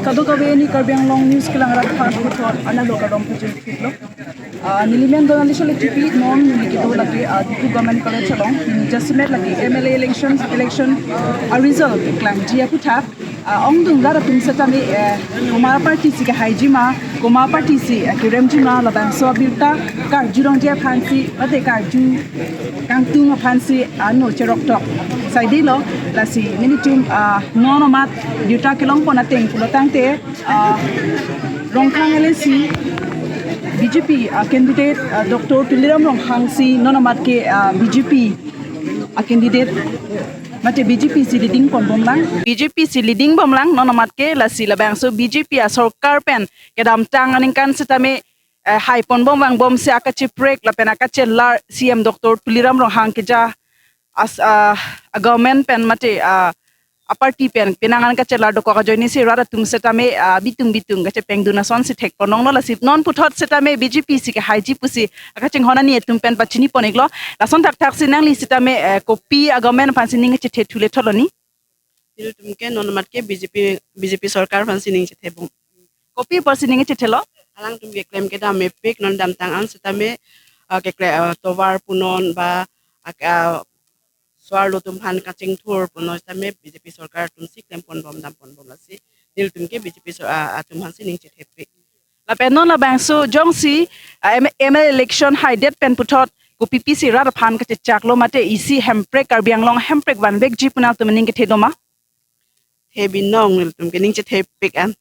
Kado kabe ni Karbiang Long News kilang rakhan puthot analo kadom pujul kitlo nilimen donal lishole tipi non nilikito lagi dipu government college along jasimet lagi MLA election a result klang dia putap ong dung dara tum setami Koma party si ka haijima Koma party si kiremjima labang so bilta kar jurong dia phansi ate kar ju kangtung phansi ano cherok tok saidilo la si minitum nonomat yuta kilong ponateng pulotangte rongkhang LC BJP candidate Dr. Tuliram Ronghang si nonomat ke BJP candidate mate BJP si leading bomlang BJP si leading bomlang nonomat ke la si labang so BJP sarkar pen kedam tanganing kan setame hai pon bomlang bom se akachi break la pen akache lar CM Dr. Tuliram Ronghang ke ja as a government pen mate a party pen penangan ka chelar do ko joini si rara tum setame bitung ka chepeng duna son si thek ponong la sip non puthot setame BJP si ka haiji pusi aka ching hona ni tum pen pachini poniglo la son tak tak sinang li setame copy a government fansi ning che thethule tholoni til tum ke non mat ke BJP sarkar fansi ning che thebum copy fansi ning che thelo alang tum ke claim ke da me pik non dam tang an setame ke tovar punon ba Soal tum han kacing tour puno tame BJP sarkar tum si klem pon bom la si nil tum ke BJP tum han si ning che hepe la penon la bang so jong si ML election high date pen puthot ko PPC ra phan ka chaklo mate EC hemprek Karbiang Long hemprek ban bek jipuna tum ning ke thedoma thebin nong nil tum ke ning che thepik an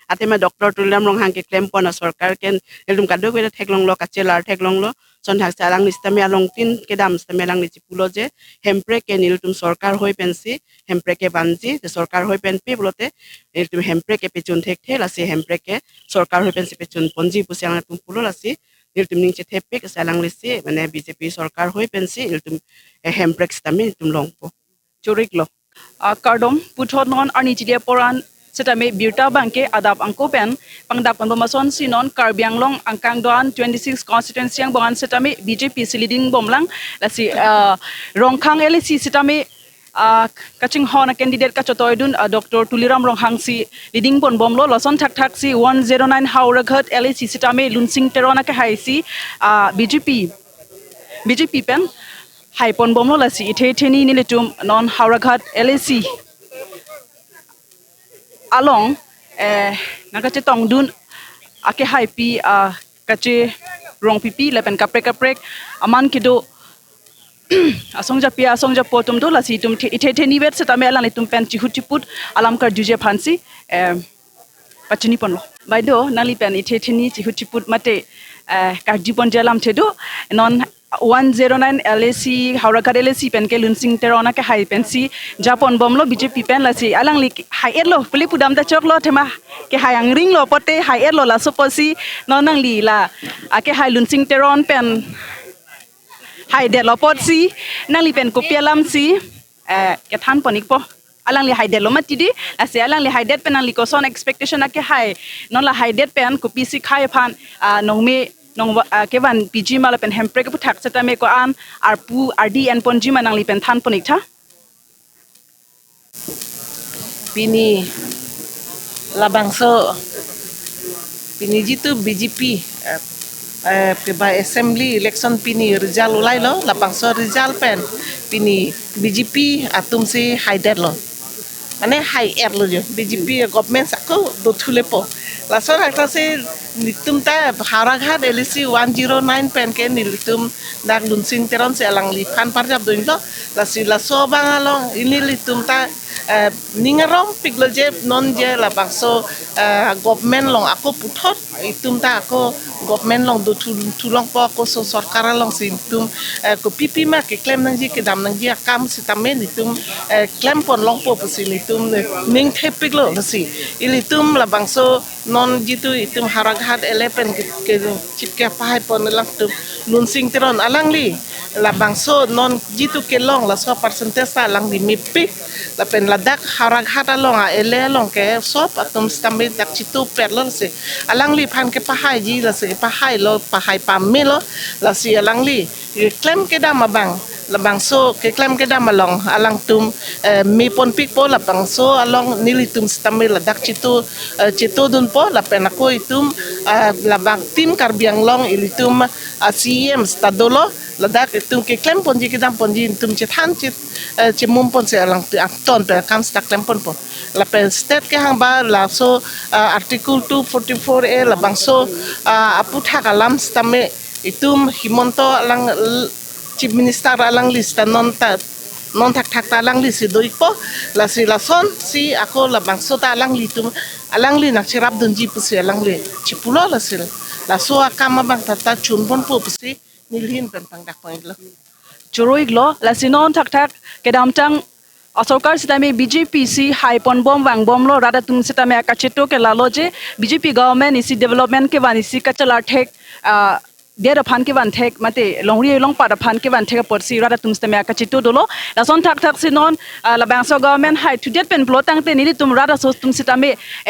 atema Dr. Tuliram Ronghang ke claim pon sarkar ken nil tum kadok we theklong lo ka chelar theklong lo son thak salang nistami along tin kedam stami alang ni chipulo je hemprek ke nil tum sarkar hoi pensi hemprek ke banji je sarkar hoi pen pe blote nil tum hemprek ke pechun thek the la se hemprek ke sarkar hoi pensi pechun ponji pusiang tum pulo la se nil tum ning che thepik salang lisi mane BJP sarkar hoi pensi nil tum hemprek stami tum longpo churik lo kardom puthot non ani chide poran setame birta bangke adap angko pen pangdap kan bomason sinon Karbiang Long angkang doan 26 constituency yang bongan setame BJP leading bomlang lasi Rongkhang LC setame kaching hona candidate ka chotoidun Dr. Tuliram Ronghang si leading bon bomlo loson thak thak si 109 Hauraghat LC setame lunsing terona ka hai si BJP pen hai pon bomlo lasi itheni ni letum non Hauraghat LC along nakache tongdun ake hai pi kache rong pipi lepen kaprek aman kido asongja potom do lasi tum itheni bet setame alang tum pen chihut alam kar juje phansi pachini ponlo baido nali pen itheni chihut mate karjipon jalam thedo non 109 LAC Hauraghat LAC pen ke lunsing terona ke hai pensi Japon bomlo BJP pen la si alang li hai erlo puli pudam da choklo thema ke hai angring lo pote hai erlo la soposi nonang li la ake hai lunsing teron pen hai de lo pot si nang li pen kopialam si ke than ponik po alang li hai de lo matidi ase alang li hai det pen ang li ko son expectation ake hai non la hai det pen kopi si khai phan nongme nong kevan PG mala pen hemprek pu thak setame ko an arpu RD en ponji manang li pen than ponik tha pini labangso pini jitu BJP pe by assembly election pini result ulai lo labangso result pen pini BJP atum si high dead lo ane high air lo jo BJP government sakko do thulepo lason akta se nitum ta Hauraghat LC 109 pen ke nitum dak lunsing teron se alang li phan parjap doing lo la so bangalong ini litum ta ningarom piglo je non je la bakso government long ako puthot itum ta ako government long do tulong po ako so sarkar long sintum ko pipi ma ke claim nang ji ke dam nang ji kam sitame nitum claim pon long po pusin itum ning thepiglo si ilitum la bangso non jitu itum Hauraghat 11 ke chipke pai pon lang tum lunsing teron alang li la bangso non jitu ke long la so percentage sa lang di mipik la pen la dak Hauraghat along ele long ke sop atum stambe dak chitu perlon se alang li phan ke pahai ji la se pahai lo pahai pamelo la si alang li claim ke da mabang labangso keklem kedam along alang tum mi pon pik po labangso along nilitum stamil ladak citu dun po lapenako itum labang tim karbiang long ilitum CM stadolo ladak itum keklem ponji kedam ponji itum cithan cimum pon se alang tu akton pe kam staklem pon po lapen state ke hang ba la so article 244A labangso aput hak alam stame itum himonto alang Chief Minister alang lista non tak alang lisi doi po la si la son si ako la bangso ta alang litum alang li nak sirap dunji pusi alang li cipulo la sil la so akama bang tata chun pon po pusi nilhin pen pang dak point lo Churoi glo la sinon tak kedam tang Asokar sitame BJP si high pon bom wang bom lo rada tum sitame akacheto ke lalo je BJP government isi development ke van isi kachala thek dia phan ke van thek mate longri long pa phan ke van thek porsi rada tum sitame akachito dolo la son tak sinon la bangso government high to det pen plotang te ni tum rada so tum sitame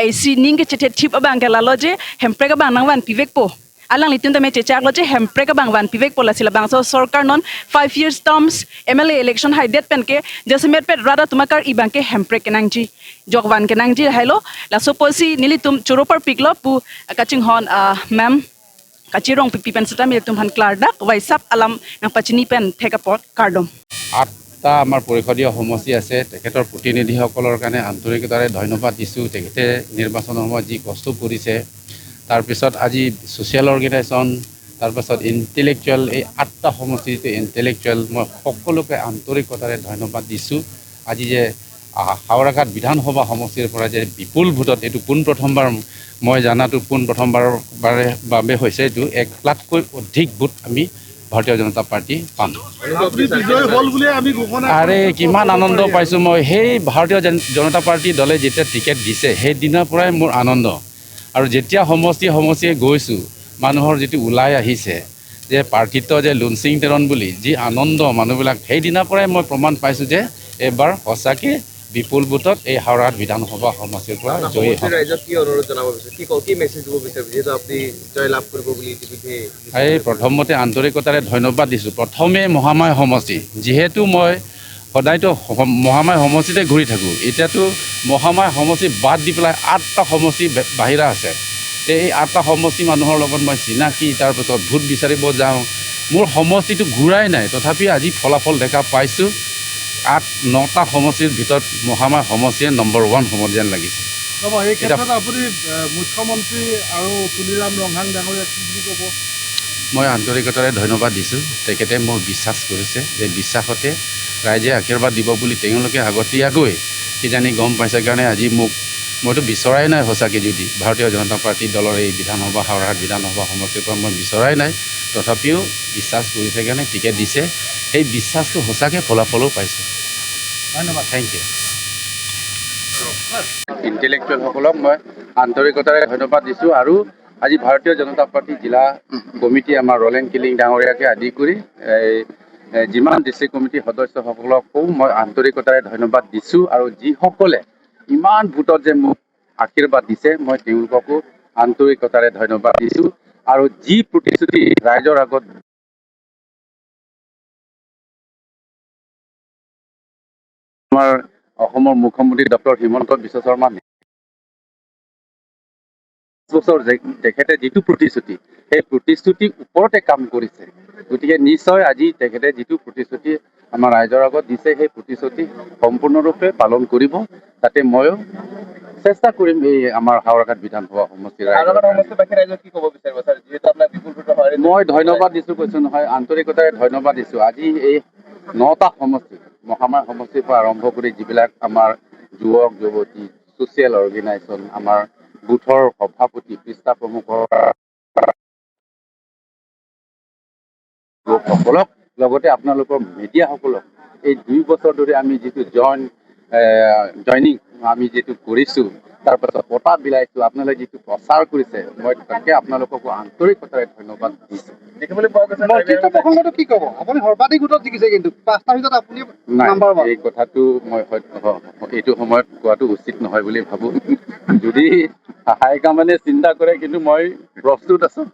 isi ning ke chete tip abang ke lalo je hempre ka bang nang van pivek po alang litin tame chechak lo je hempre ka bang van pivek pola sila bangso sarkar non 5 years terms MLA election high det pen ke jasmet pet rada tumakar ibang ke hempre kenang ji jogwan kenang ji hailo la so posi nili tum churopar piklo pu kaching hon ma'am kachirong pipi pen sitame tum han klardak waisap alam nang pachini pen thekapot kardom আঠটা আমাৰ পৰিষদীয় সমষ্টি আছে তেখেতৰ প্ৰতিনিধিসকলৰ কাৰণে আন্তৰিকতাৰে ধন্যবাদ দিছোঁ তেখেতে নিৰ্বাচনৰ সময়ত যি কষ্ট কৰিছে তাৰপিছত আজি ছ'চিয়েল অৰ্গেনাইজেশ্যন তাৰপিছত ইণ্টেলেকচুৱেল এই আঠটা সমষ্টিতে ইণ্টেলেকচুৱেল মই সকলোকে আন্তৰিকতাৰে ধন্যবাদ দিছোঁ আজি যে হাওৰাঘাট বিধানসভা সমষ্টিৰ পৰা যে বিপুল ভোটত এইটো পোনপ্ৰথমবাৰ মই জানাটো পোনপ্ৰথমবাৰৰ বাবে হৈছে এইটো 1 লাখকৈ অধিক ভোট আমি ভাৰতীয় জনতা পাৰ্টি পাম আৰে কিমান আনন্দ পাইছোঁ মই সেই ভাৰতীয় জনতা পাৰ্টি দলে যেতিয়া টিকেট দিছে সেই দিনৰ পৰাই মোৰ আনন্দ আৰু যেতিয়া সমষ্টিয়ে গৈছোঁ মানুহৰ যিটো ওলাই আহিছে যে পাৰ্টিত যে লুনচিং তেৰণ বুলি যি আনন্দ মানুহবিলাক সেই দিনৰ পৰাই মই প্ৰমাণ পাইছোঁ যে এবাৰ সঁচাকৈ বিপুল ভোটত এই হাওৰাঘাট বিধানসভা সমষ্টিৰ পৰা জয়ী এই প্ৰথমতে আন্তৰিকতাৰে ধন্যবাদ দিছোঁ প্ৰথমে মহামায়া সমষ্টি যিহেতু মই সদায়তো মহামায়া সমষ্টিতে ঘূৰি থাকোঁ এতিয়াতো মহামায়া সমষ্টি বাদ দি পেলাই 8টা সমষ্টি বাহিৰা আছে এই 8টা সমষ্টি মানুহৰ লগত মই চিনাকি তাৰপিছত ভোট বিচাৰিব যাওঁ মোৰ সমষ্টিটো ঘূৰাই নাই তথাপি আজি ফলাফল দেখা পাইছোঁ 8-9টা সমষ্টিৰ ভিতৰত মহামায়া সমষ্টিয়ে নম্বৰ 1 হ'ব যেন লাগিছে মুখ্যমন্ত্ৰী আৰু তুলিৰাম ৰংহাং ডাঙৰীয়া কি বুলি ক'ব মই আন্তৰিকতাৰে ধন্যবাদ দিছোঁ তেখেতে মোৰ বিশ্বাস কৰিছে যে বিশ্বাসতে ৰাইজে আশীৰ্বাদ দিব বুলি তেওঁলোকে আগতীয়াকৈ কিজানি গম পাইছে কাৰণে আজি মইতো বিচৰাই নাই সঁচাকৈ যদি ভাৰতীয় জনতা পাৰ্টি দলৰ এই বিধানসভা হাওৰাঘাট বিধানসভা সমষ্টিৰ পৰা মই বিচৰাই নাই তথাপিও বিশ্বাস কৰিছে কাৰণে টিকেট দিছে সেই বিশ্বাসটো সঁচাকৈ ফলাফলো পাইছে ধন্যবাদ থেংক ইউ ইণ্টেলেকচুৱেলসকলক মই আন্তৰিকতাৰে ধন্যবাদ দিছোঁ আৰু আজি ভাৰতীয় জনতা পাৰ্টি জিলা কমিটি আমাৰ ৰলেন কিলিং ডাঙৰীয়াকে আদি কৰি যিমান ডিষ্ট্ৰিক্ট কমিটিৰ সদস্যসকলকো মই আন্তৰিকতাৰে ধন্যবাদ দিছোঁ আৰু যিসকলে ইমান ভোটত যে মোক আশীৰ্বাদ দিছে মই তেওঁলোককো আন্তৰিকতাৰে ধন্যবাদ দিছোঁ আৰু যি প্ৰতিশ্ৰুতি ৰাইজৰ আগত আমাৰ অসমৰ মুখ্যমন্ত্ৰী ডক্টৰ হিমন্ত বিশ্ব শৰ্মা বছৰ তেখেতে যিটো প্ৰতিশ্ৰুতি সেই প্ৰতিশ্ৰুতিৰ ওপৰতে কাম কৰিছে গতিকে নিশ্চয় আজি তেখেতে যিটো প্ৰতিশ্ৰুতি আমাৰ ৰাইজৰ আগত দিছে সেই প্ৰতিশ্ৰুতি সম্পূৰ্ণৰূপে পালন কৰিব তাতে ময়ো চেষ্টা কৰিম এই আমাৰ হাওৰাঘাট বিধানসভা সমষ্টিৰ মই ধন্যবাদ দিছোঁ কৈছোঁ নহয় আন্তৰিকতাৰে ধন্যবাদ দিছোঁ আজি এই 9টা সমষ্টি মহামায়া সমষ্টিৰ পৰা আৰম্ভ কৰি যিবিলাক আমাৰ যুৱক যুৱতী ছ'চিয়েল অৰ্গেনাইজেশ্যন আমাৰ বুথৰ সভাপতি পৃষ্ঠা প্ৰমুখৰ লোকসকলক লগতে আপোনালোকৰ মিডিয়াসকলক এই 2 বছৰ ধৰি আমি যিটো জইনিং আমি যিটো কৰিছোঁ তাৰপাছত বঁটা বিলাইছোঁ আপোনালোকে যিটো প্ৰচাৰ কৰিছে মই তাকে আপোনালোককো আন্তৰিকতাৰে ধন্যবাদ দিছোঁ কি ক'ব আপুনি সৰ্বাধিক ভোটত জিকিছে কিন্তু 5টা ভিতৰত আপুনি নাম্বাৰ 1 এই কথাটো মই এইটো সময়ত কোৱাটো উচিত নহয় বুলি ভাবোঁ যদি হাইকমাণ্ডে চিন্তা কৰে কিন্তু মই প্ৰস্তুত আছোঁ